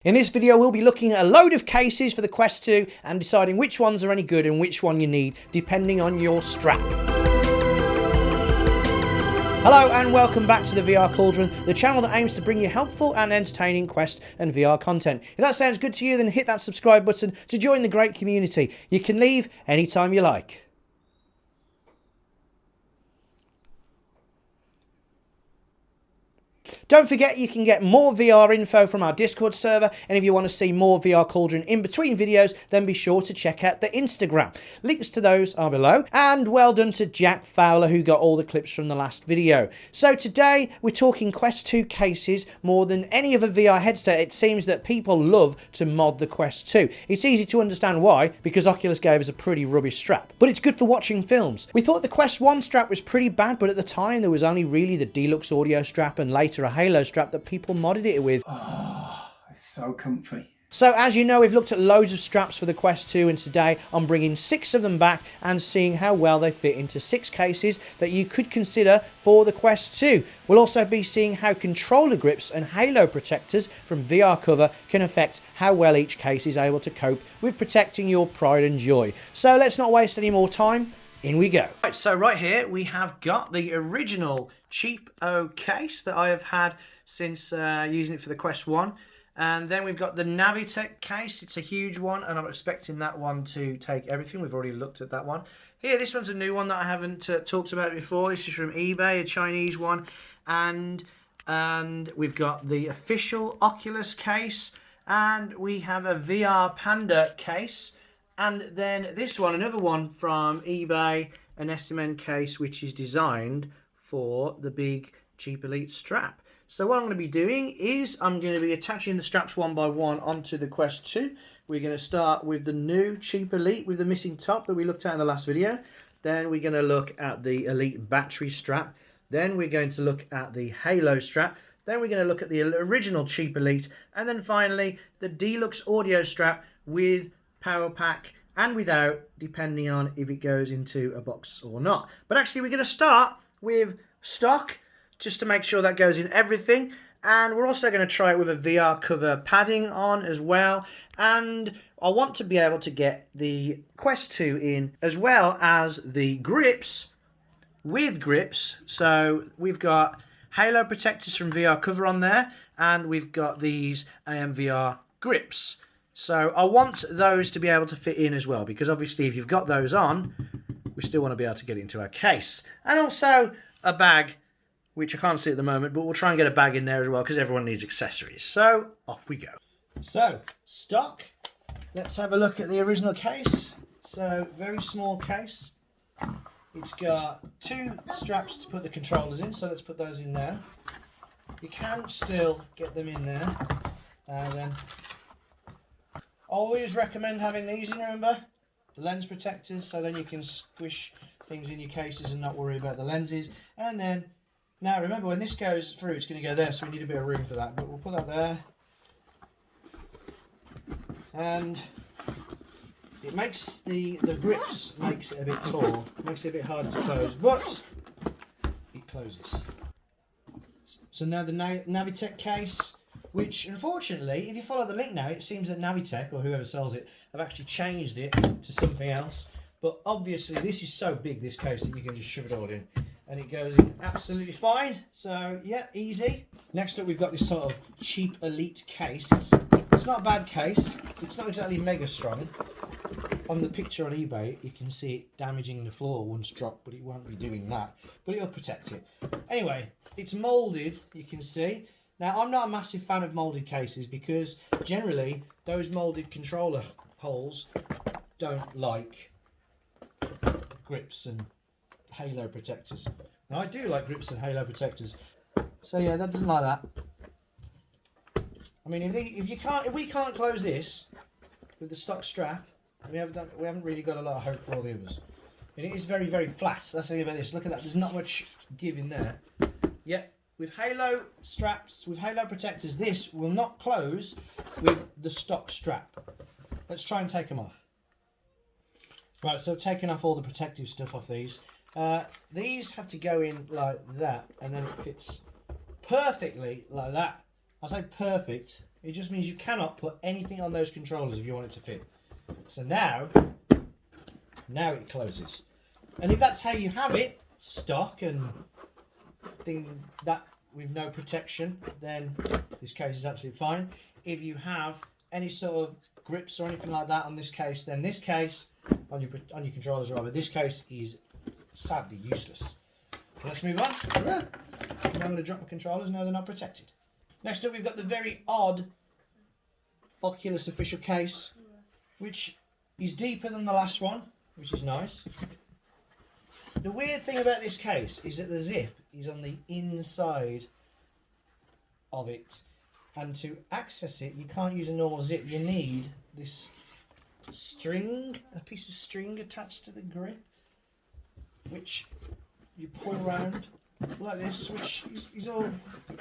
In this video, we'll be looking at a load of cases for the Quest 2 and deciding which ones are any good and which one you need, depending on your strap. Hello and welcome back to the VRCauldron, the channel that aims to bring you helpful and entertaining Quest and VR content. If that sounds good to you, then hit that subscribe button to join the great community. You can leave anytime you like. Don't forget you can get more VR info from our Discord server, and if you want to see more VRCauldron in between videos, then be sure to check out the Instagram. Links to those are below, and well done to Jack Fowler who got all the clips from the last video. So today we're talking Quest 2 cases. More than any other VR headset, it seems that people love to mod the Quest 2. It's easy to understand why, because Oculus gave us a pretty rubbish strap, but it's good for watching films. We thought the Quest 1 strap was pretty bad, but at the time there was only really the Deluxe audio strap and later a Halo strap that people modded it with. Oh, it's so comfy. So as you know, we've looked at loads of straps for the Quest 2, and today I'm bringing 6 of them back and seeing how well they fit into 6 cases that you could consider for the Quest 2. We'll also be seeing how controller grips and halo protectors from VR Cover can affect how well each case is able to cope with protecting your pride and joy. So let's not waste any more time. In we go. Right, so right here we have got the original cheapo case that I have had since using it for the Quest 1. And then we've got the Navitec case. It's a huge one, and I'm expecting that one to take everything. We've already looked at that one. Here, this one's a new one that I haven't talked about before. This is from eBay, a Chinese one. And we've got the official Oculus case. And we have a VR Panda case. And then this one, another one from eBay, an SMN case which is designed for the big Cheap Elite strap. So what I'm going to be doing is I'm going to be attaching the straps one by one onto the Quest 2. We're going to start with the new Cheap Elite with the missing top that we looked at in the last video. Then we're going to look at the Elite battery strap. Then we're going to look at the Halo strap. Then we're going to look at the original Cheap Elite. And then finally the Deluxe audio strap with power pack and without, depending on if it goes into a box or not. But actually we're going to start with stock just to make sure that goes in everything, and we're also going to try it with a VR cover padding on as well. And I want to be able to get the Quest 2 in as well as the grips with grips. So we've got halo protectors from VR cover on there, and we've got these AMVR grips. So I want those to be able to fit in as well, because obviously if you've got those on, we still want to be able to get it into our case. And also a bag, which I can't see at the moment, but we'll try and get a bag in there as well, because everyone needs accessories. So off we go. So stock, let's have a look at the original case. So very small case. It's got 2 straps to put the controllers in, so let's put those in now. You can still get them in there. And then always recommend having these in, remember? The lens protectors, so then you can squish things in your cases and not worry about the lenses. And then, now remember, when this goes through, it's going to go there, so we need a bit of room for that. But we'll put that there. And it makes the grips, makes it a bit tall, makes it a bit harder to close, but it closes. So now the Navitec case, which unfortunately, if you follow the link now, it seems that Navitec, or whoever sells it, have actually changed it to something else. But obviously this is so big, this case, that you can just shove it all in and it goes in absolutely fine. So yeah, easy. Next up we've got this sort of Cheap Elite case. It's not a bad case. It's not exactly mega strong. On the picture on eBay you can see it damaging the floor once dropped, but it won't be doing that. But it'll protect it. Anyway, it's moulded, you can see. Now, I'm not a massive fan of moulded cases because generally those moulded controller holes don't like grips and halo protectors. Now, I do like grips and halo protectors. So yeah, that doesn't like that. I mean, if we can't close this with the stock strap, we haven't really got a lot of hope for all the others. And it is very, very flat. That's the thing about this. Look at that. There's not much give in there. Yeah. With halo straps, with halo protectors, this will not close with the stock strap. Let's try and take them off. Right, so taking off all the protective stuff off these. These have to go in like that, and then it fits perfectly like that. I say perfect It just means you cannot put anything on those controllers if you want it to fit. So now it closes. And if that's how you have it, stock and thing that with no protection, then this case is absolutely fine. If you have any sort of grips or anything like that on this case, then this case on your controllers rather, this case is sadly useless. Let's move on. Now I'm going to drop my controllers. Now they're not protected. Next up, we've got the very odd Oculus official case, which is deeper than the last one, which is nice. The weird thing about this case is that the zip is on the inside of it, and to access it you can't use a normal zip. You need this string, a piece of string attached to the grip, which you pull around like this, which is all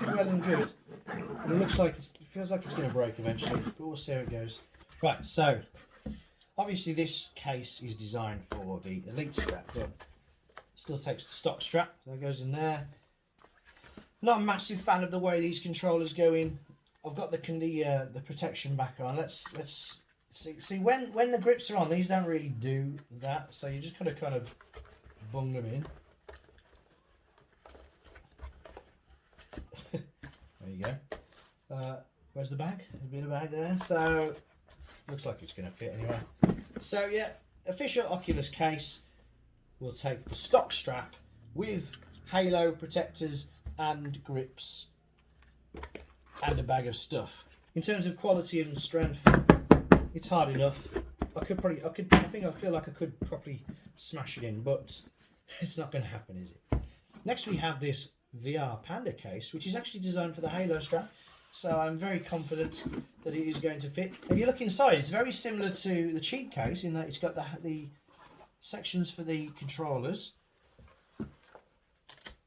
well and good. But it looks like it feels like it's going to break eventually, but we'll see how it goes. Right, so obviously this case is designed for the Elite strap, but still takes the stock strap, so that goes in there. Not a massive fan of the way these controllers go in. I've got the protection back on. Let's see when the grips are on, these don't really do that, so you just kind of bung them in. There you go. Where's the bag? There's a bit of bag there. So looks like it's going to fit anyway. So yeah, official Oculus case will take the stock strap with halo protectors and grips and a bag of stuff. In terms of quality and strength, it's hard enough. I feel like I could probably smash it in, but it's not going to happen, is it? Next we have this VR Panda case, which is actually designed for the halo strap, so I'm very confident that it is going to fit. If you look inside, it's very similar to the cheap case in that it's got the sections for the controllers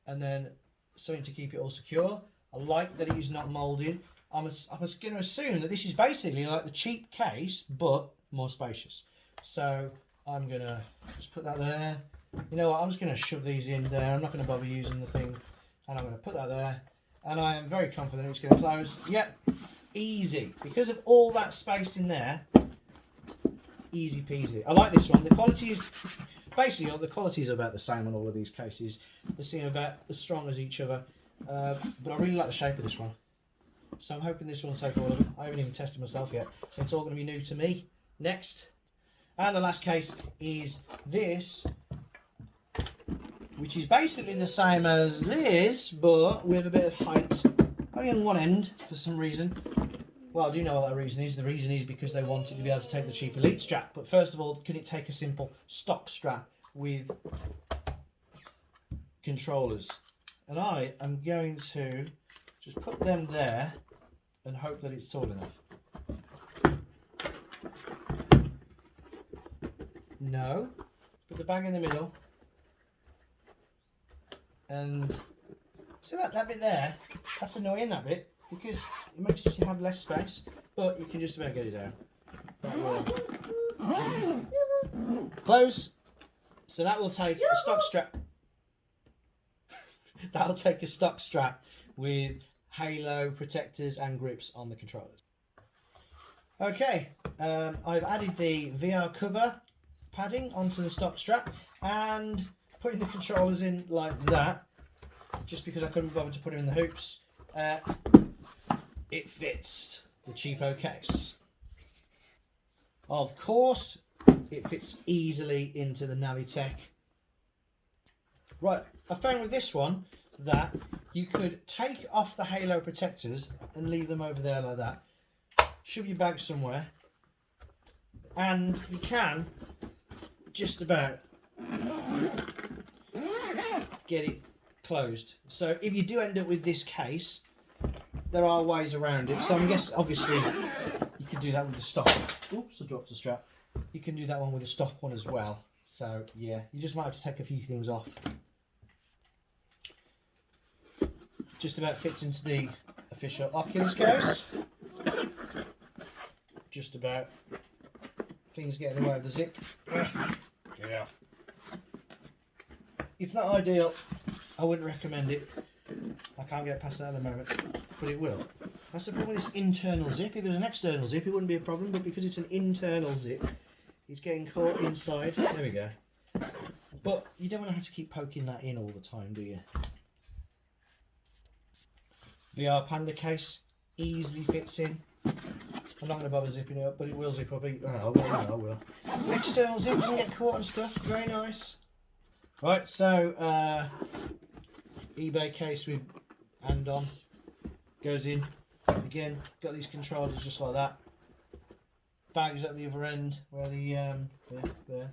and then something to keep it all secure. I like that it is not moulded. I was going to assume that this is basically like the cheap case but more spacious, so I'm going to just put that there. You know what, I'm just going to shove these in there. I'm not going to bother using the thing, and I'm going to put that there, and I am very confident it's going to close. Yep, easy. Because of all that space in there, easy peasy. I like this one. The quality is basically, the quality is about the same on all of these cases. They seem about as strong as each other, but I really like the shape of this one, so I'm hoping this one will take all of them. I haven't even tested myself yet, so it's all going to be new to me. Next, and the last case is this, which is basically the same as this, but with a bit of height only on one end for some reason. Well, I do know what that reason is. The reason is because they wanted to be able to take the cheap Elite strap. But first of all, can it take a simple stock strap with controllers? And I am going to just put them there and hope that it's tall enough. No. Put the bag in the middle. And see that bit there? That's annoying, that bit, because it makes you have less space, but you can just about get it down. Close. So that will take a stock strap. That'll take a stock strap with halo protectors and grips on the controllers. Okay, I've added the VR cover padding onto the stock strap and putting the controllers in like that, just because I couldn't bother to put them in the hoops. It fits the cheapo case. Of course, it fits easily into the Navitech. Right, I found with this one that you could take off the halo protectors and leave them over there like that. Shove your bag somewhere, and you can just about get it closed. So if you do end up with this case, there are ways around it. So I guess obviously you could do that with the stock. Oops, I dropped the strap. You can do that one with the stock one as well. So yeah, you just might have to take a few things off. Just about fits into the official Oculus case. Just about. Things get in the way of the zip. Get off. It's not ideal. I wouldn't recommend it. I can't get past that at the moment, but it will. That's the problem with this internal zip. If it was an external zip, it wouldn't be a problem, but because it's an internal zip, it's getting caught inside. There we go. But you don't want to have to keep poking that in all the time, do you? VR Panda case easily fits in. I'm not going to bother zipping it up, but it will zip up. I will. External zip doesn't get caught and stuff. Very nice. Right, so eBay case with hand on goes in. Again, got these controllers just like that. Bags at the other end where the there.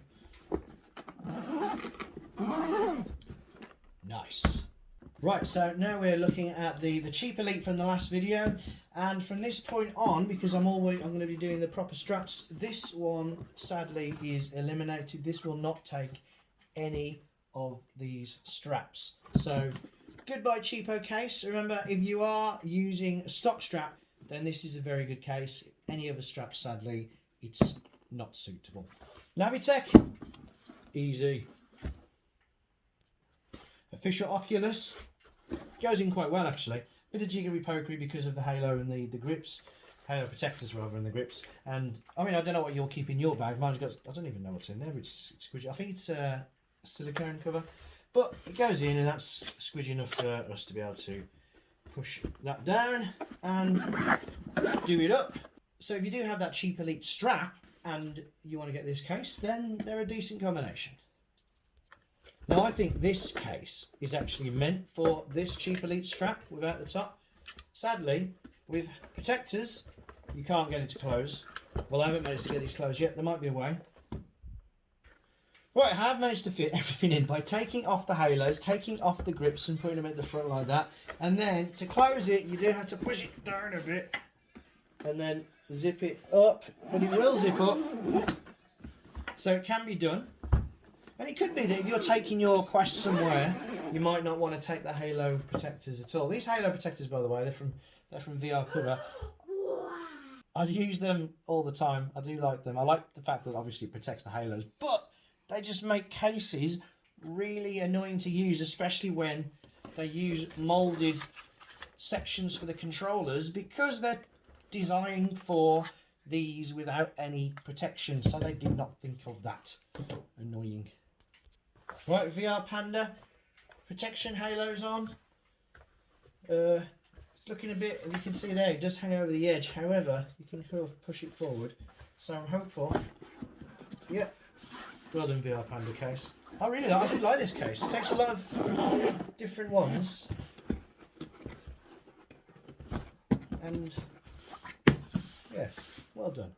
Nice. Right, so now we're looking at the cheap Elite from the last video, and from this point on, because I'm going to be doing the proper straps, this one sadly is eliminated. This will not take any of these straps. So goodbye cheapo case. Remember, if you are using a stock strap, then this is a very good case. Any other strap, sadly, it's not suitable. Navitech, easy. Official Oculus, goes in quite well actually. Bit of jiggery pokery because of the halo and the grips. Halo protectors rather than the grips. And I mean, I don't know what you'll keep in your bag. Mine's got, I don't even know what's in there, it's squidgy. I think it's a silicone cover. But it goes in and that's squidgy enough for us to be able to push that down and do it up. So if you do have that cheap Elite strap and you want to get this case, then they're a decent combination. Now I think this case is actually meant for this cheap Elite strap without the top. Sadly, with protectors, you can't get it to close. Well, I haven't managed to get these closed yet. There might be a way. Right, I have managed to fit everything in by taking off the halos, taking off the grips and putting them at the front like that. And then to close it, you do have to push it down a bit and then zip it up. But it will zip up. So it can be done. And it could be that if you're taking your Quest somewhere, you might not want to take the halo protectors at all. These halo protectors, by the way, they're from VRCauldron. I use them all the time. I do like them. I like the fact that obviously it protects the halos, but they just make cases really annoying to use, especially when they use molded sections for the controllers because they're designed for these without any protection. So they did not think of that. Annoying. Right, VR Panda, protection halos on. It's looking a bit, as you can see there, it does hang over the edge. However, you can kind of push it forward. So I'm hopeful. Yep. Well done, VR Panda case. I do like this case. It takes a lot of different ones. And yeah, well done.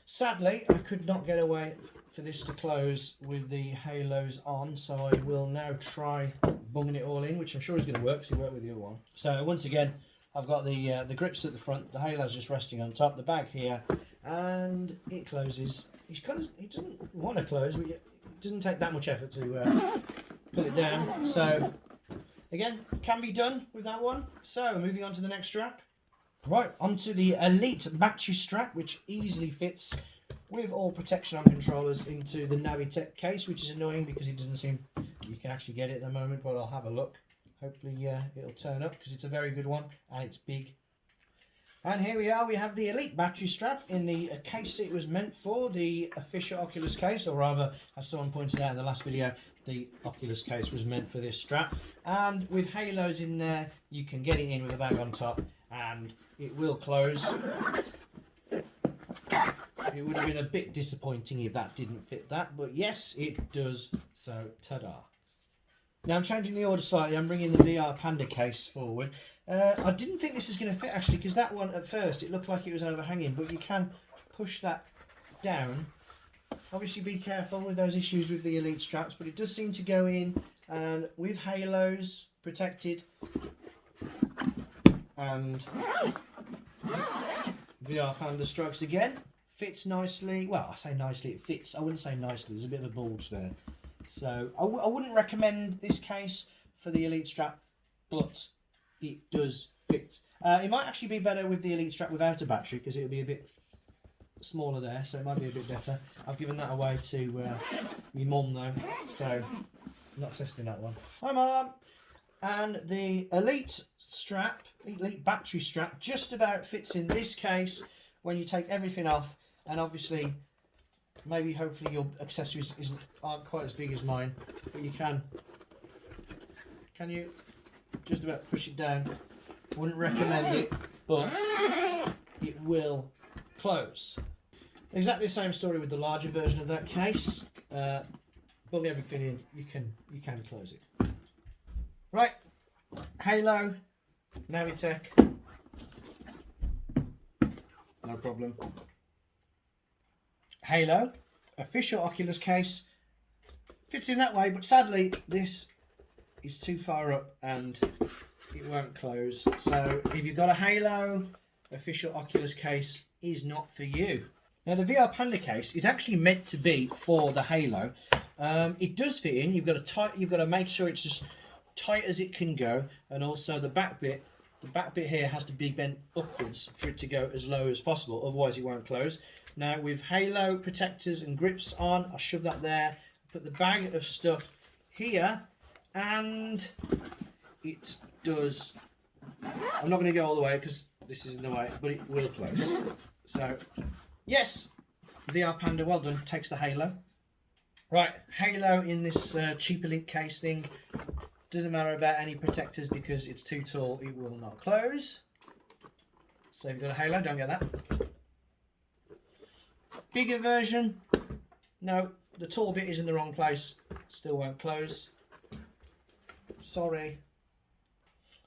Sadly, I could not get away for this to close with the halos on, so I will now try bunging it all in, which I'm sure is going to work because it worked with the other one. So once again, I've got the grips at the front, the halo's just resting on top, the bag here, and it closes. It doesn't want to close, but it doesn't take that much effort to pull it down. So again, can be done with that one. So moving on to the next strap. Right, onto the Elite battery strap, which easily fits with all protection on controllers into the Navitech case, which is annoying because it doesn't seem you can actually get it at the moment, but I'll have a look. Hopefully it'll turn up because it's a very good one and it's big. And here we are, we have the Elite battery strap in the case it was meant for, the official Oculus case, or rather, as someone pointed out in the last video, the Oculus case was meant for this strap. And with halos in there, you can get it in with a bag on top and it will close. It would have been a bit disappointing if that didn't fit that, but yes, it does, so ta-da. Now I'm changing the order slightly, I'm bringing the VR Panda case forward. I didn't think this was going to fit actually, because that one at first, it looked like it was overhanging, but you can push that down. Obviously be careful with those issues with the Elite straps, but it does seem to go in, and with halos protected, and VR Panda strikes again. Fits nicely. Well, I say nicely, it fits. I wouldn't say nicely, there's a bit of a bulge there. So I wouldn't recommend this case for the Elite strap, but it does fit. It might actually be better with the Elite strap without a battery because it'll be a bit smaller there, so it might be a bit better. I've given that away to my mum though, so I'm not testing that one. Hi Mum! And the Elite strap, Elite battery strap, just about fits in this case when you take everything off. And obviously, maybe hopefully your accessories aren't quite as big as mine, but you can you just about push it down. Wouldn't recommend it, but it will close. Exactly the same story with the larger version of that case. Bung everything in, you can close it. Right, Halo, Navitec, no problem. Halo, official Oculus case, fits in that way, but sadly this is too far up and it won't close. So if you've got a Halo, official Oculus case is not for you. Now the VR Panda case is actually meant to be for the Halo. It does fit in. You've got to make sure it's as tight as it can go, and also the back bit here has to be bent upwards for it to go as low as possible, otherwise it won't close. Now with Halo protectors and grips on, I'll shove that there, put the bag of stuff here, and it does. I'm not going to go all the way because this is in the way, but it will close. So yes, VR Panda, well done, takes the Halo. Right, Halo in this cheap Elite case thing. Doesn't matter about any protectors because it's too tall, it will not close. So if you've got a Halo, don't get that. Bigger version, no, the tall bit is in the wrong place, still won't close. Sorry.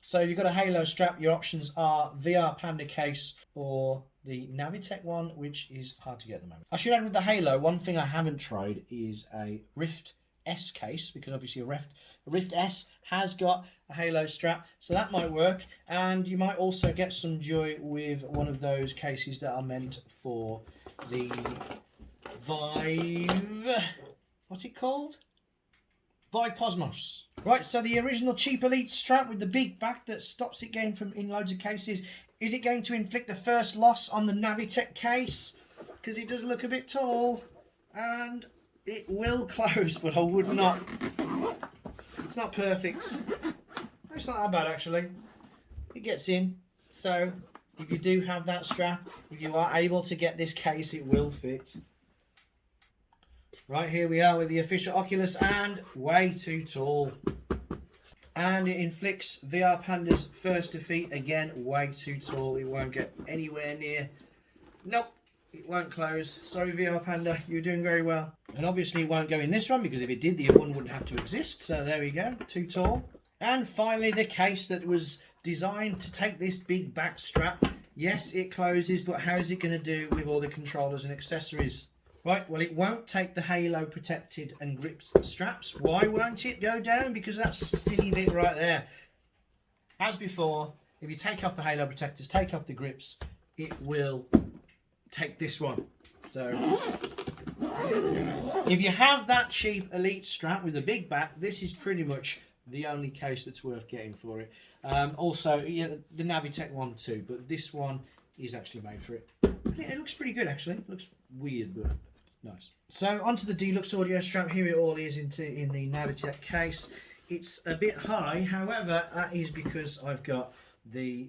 So if you've got a Halo strap, your options are VR Panda case or the Navitec one, which is hard to get at the moment. I should add with the Halo, one thing I haven't tried is a Rift S case, because obviously a Rift S has got a Halo strap, so that might work. And you might also get some joy with one of those cases that are meant for the Vive, what's it called? Vive Cosmos. Right, so the original cheap Elite strap with the big back that stops it going from in loads of cases. Is it going to inflict the first loss on the Navitec case? Because it does look a bit tall, and it will close, but I would not. It's not perfect. It's not that bad actually. It gets in, so if you do have that strap, if you are able to get this case, it will fit. Right, here we are with the official Oculus, and way too tall. And it inflicts VR Panda's first defeat again, way too tall. It won't get anywhere near. Nope, it won't close. Sorry VR Panda, you're doing very well. And obviously it won't go in this one, because if it did, the other one wouldn't have to exist. So there we go, too tall. And finally the case that was designed to take this big back strap. Yes, it closes, but how's it going to do with all the controllers and accessories? Right, well, it won't take the Halo protected and grip straps. Why won't it go down? Because that's a silly bit right there. As before, if you take off the Halo protectors, take off the grips, it will take this one. So if you have that cheap Elite strap with a big back, this is pretty much the only case that's worth getting for it. Also, yeah, the Navitec one too, but this one is actually made for it. It looks pretty good actually. It looks weird, but nice. So onto the Deluxe audio strap. Here it all is in the Navitec case. It's a bit high, however, that is because I've got the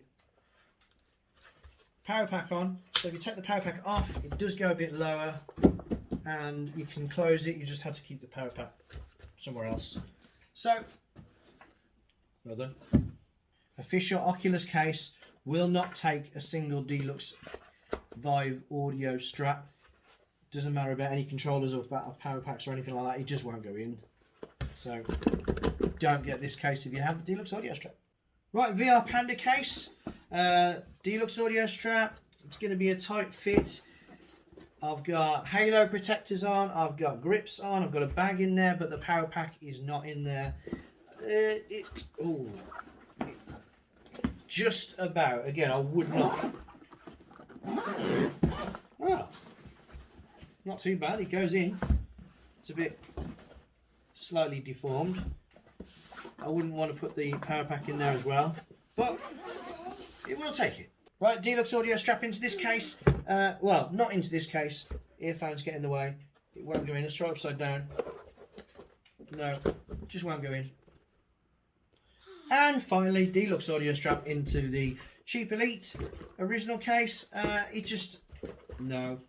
power pack on. So if you take the power pack off, it does go a bit lower, and you can close it. You just have to keep the power pack somewhere else. So, well done. Official Oculus case will not take a single Deluxe Vive audio strap. Doesn't matter about any controllers or power packs or anything like that, it just won't go in. So don't get this case if you have the Deluxe audio strap. Right, VR Panda case, Deluxe audio strap. It's going to be a tight fit. I've got Halo protectors on, I've got grips on, I've got a bag in there, but the power pack is not in there. Just about. Again, I would not. Well, not too bad. It goes in. It's a bit slightly deformed. I wouldn't want to put the power pack in there as well, but it will take it. Right, Deluxe audio strap into this case. Well, not into this case. Earphones get in the way. It won't go in. Let's try upside down. No, just won't go in. And finally, Deluxe audio strap into the cheap Elite original case. No.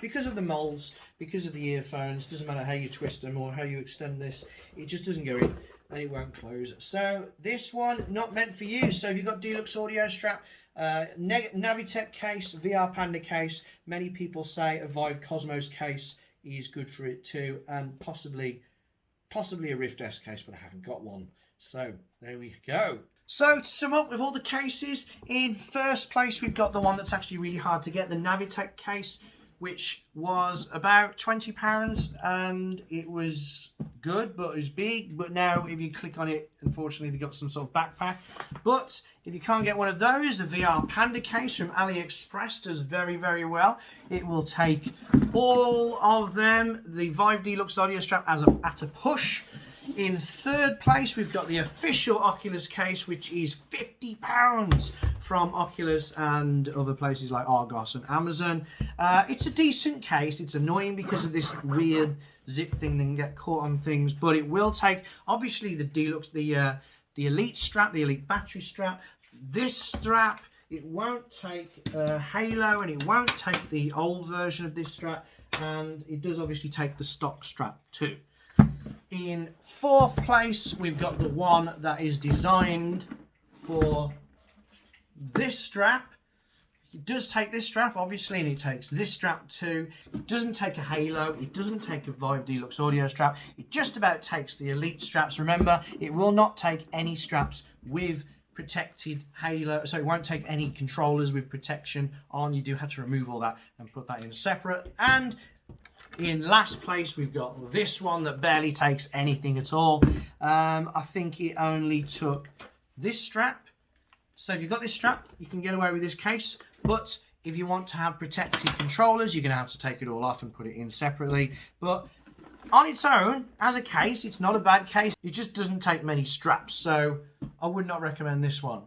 Because of the molds, because of the earphones, doesn't matter how you twist them or how you extend this, it just doesn't go in and it won't close. So this one, not meant for you. So if you've got Deluxe audio strap, Navitech case, VR Panda case, many people say a Vive Cosmos case is good for it too, and possibly a Rift S case, but I haven't got one. So there we go. So to sum up with all the cases, in first place we've got the one that's actually really hard to get, the Navitech case, which was about £20 and it was good, but it was big. But now if you click on it, unfortunately they've got some sort of backpack. But if you can't get one of those, the VR Panda case from AliExpress does very, very well. It will take all of them. The Vive Deluxe audio strap at a push. In third place, we've got the official Oculus case, which is £50 from Oculus and other places like Argos and Amazon. It's a decent case. It's annoying because of this weird zip thing that can get caught on things, but it will take, obviously, the Deluxe, the Elite strap, the Elite battery strap. This strap, it won't take Halo, and it won't take the old version of this strap, and it does obviously take the stock strap too. In fourth place, we've got the one that is designed for this strap. It does take this strap, obviously, and it takes this strap too. It doesn't take a Halo. It doesn't take a Vive Deluxe audio strap. It just about takes the Elite straps. Remember, it will not take any straps with protected Halo, so it won't take any controllers with protection on. You do have to remove all that and put that in separate. And in last place, we've got this one that barely takes anything at all. I think it only took this strap. So if you've got this strap, you can get away with this case. But if you want to have protected controllers, you're going to have to take it all off and put it in separately. But on its own, as a case, it's not a bad case. It just doesn't take many straps. So I would not recommend this one.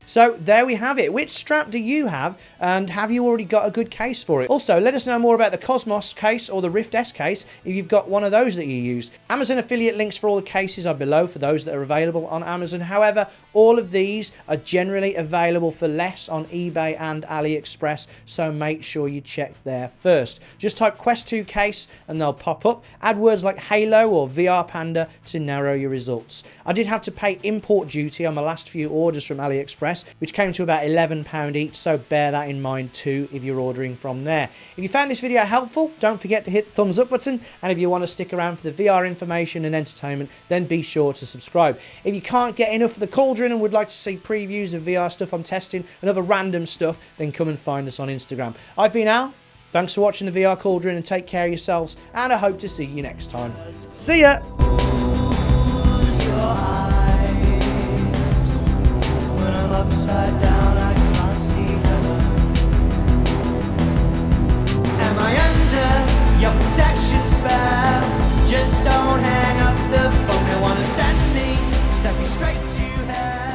So there we have it. Which strap do you have, and have you already got a good case for it? Also, let us know more about the Cosmos case or the Rift S case if you've got one of those that you use. Amazon affiliate links for all the cases are below for those that are available on Amazon. However, all of these are generally available for less on eBay and AliExpress, so make sure you check there first. Just type Quest 2 case and they'll pop up. Add words like Halo or VR Panda to narrow your results. I did have to pay import duty on my last few orders from AliExpress, which came to about £11 each, so bear that in mind too if you're ordering from there. If you found this video helpful, don't forget to hit the thumbs up button, and if you want to stick around for the VR information and entertainment, then be sure to subscribe. If you can't get enough of the Cauldron and would like to see previews of VR stuff I'm testing and other random stuff, then come and find us on Instagram. I've been Al, thanks for watching the VR Cauldron, and take care of yourselves, and I hope to see you next time. See ya! Upside down, I can't see heaven. Am I under your protection spell? Just don't hang up the phone. They wanna send me straight to hell.